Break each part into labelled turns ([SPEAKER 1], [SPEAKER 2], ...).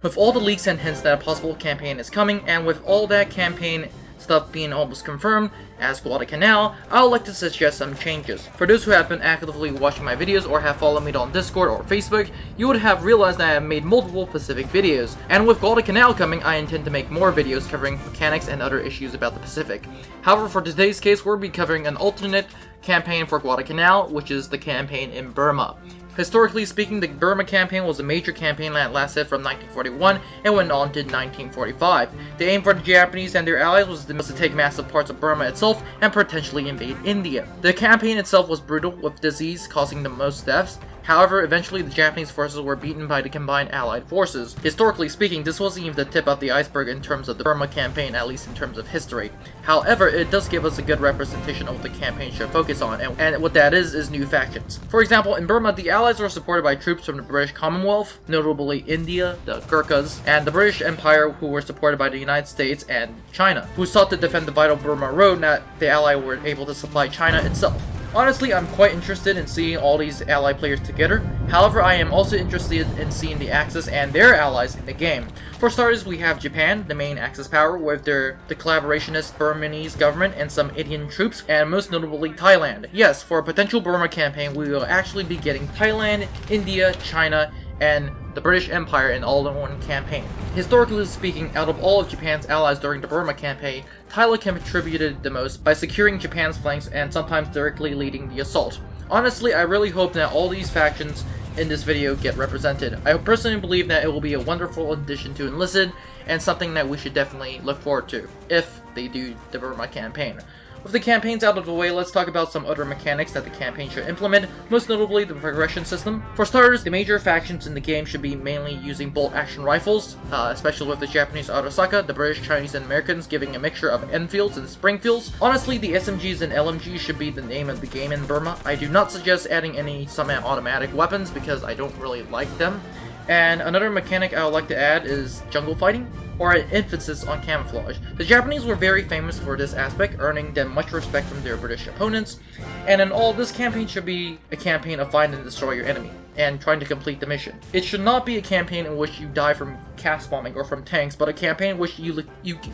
[SPEAKER 1] With all the leaks and hints that a possible campaign is coming, and with all that campaign stuff being almost confirmed as Guadalcanal, I would like to suggest some changes. For those who have been actively watching my videos or have followed me on Discord or Facebook, you would have realized that I have made multiple Pacific videos, and with Guadalcanal coming, I intend to make more videos covering mechanics and other issues about the Pacific. However, for today's case, we'll be covering an alternate campaign for Guadalcanal, which is the campaign in Burma. Historically speaking, the Burma campaign was a major campaign that lasted from 1941 and went on to 1945. The aim for the Japanese and their allies was to take massive parts of Burma itself and potentially invade India. The campaign itself was brutal, with disease causing the most deaths. However, eventually the Japanese forces were beaten by the combined Allied forces. Historically speaking, this wasn't even the tip of the iceberg in terms of the Burma campaign, at least in terms of history. However, it does give us a good representation of what the campaign should focus on, and what that is new factions. For example, in Burma, the Allies were supported by troops from the British Commonwealth, notably India, the Gurkhas, and the British Empire, who were supported by the United States and China, who sought to defend the vital Burma Road that the Allies were able to supply China itself. Honestly, I'm quite interested in seeing all these Allied players together. However, I am also interested in seeing the Axis and their allies in the game. For starters, we have Japan, the main Axis power, with the collaborationist Burmese government and some Indian troops, and most notably Thailand. Yes, for a potential Burma campaign, we will actually be getting Thailand, India, China, and the British Empire in all in one campaign. Historically speaking, out of all of Japan's allies during the Burma campaign, Thailand contributed the most by securing Japan's flanks and sometimes directly leading the assault. Honestly, I really hope that all these factions in this video get represented. I personally believe that it will be a wonderful addition to Enlisted, and something that we should definitely look forward to, if they do the Burma campaign. With the campaigns out of the way, let's talk about some other mechanics that the campaign should implement, most notably the progression system. For starters, the major factions in the game should be mainly using bolt-action rifles, especially with the Japanese Arasaka, the British, Chinese, and Americans giving a mixture of Enfields and Springfields. Honestly, the SMGs and LMGs should be the name of the game in Burma. I do not suggest adding any semi-automatic weapons because I don't really like them. And another mechanic I would like to add is jungle fighting, or an emphasis on camouflage. The Japanese were very famous for this aspect, earning them much respect from their British opponents, and in all, this campaign should be a campaign of find and destroy your enemy, and trying to complete the mission. It should not be a campaign in which you die from cast bombing or from tanks, but a campaign in which you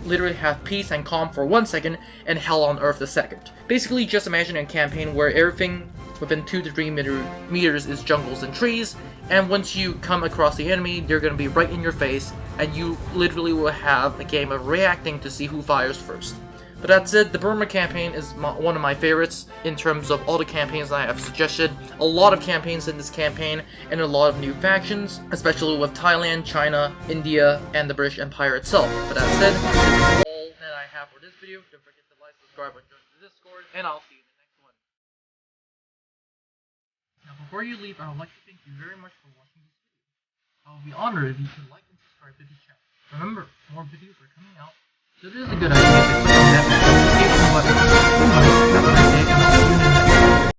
[SPEAKER 1] literally have peace and calm for 1 second, and hell on earth the second. Basically, just imagine a campaign where everything within 2 to 3 meters is jungles and trees, and once you come across the enemy, they're going to be right in your face, and you literally will have a game of reacting to see who fires first. But that's it. The Burma campaign is one of my favorites in terms of all the campaigns I have suggested. A lot of campaigns in this campaign, and a lot of new factions, especially with Thailand, China, India, and the British Empire itself. But that's it. That's all that I have for this video. Don't forget to like, subscribe, and join the Discord, and I'll see you in the next one. Now, before you leave, I would like to thank you very much for watching this video. I will be honored if you can like and subscribe to this channel. Remember, more videos are coming out, so it is a good idea to click on that notification button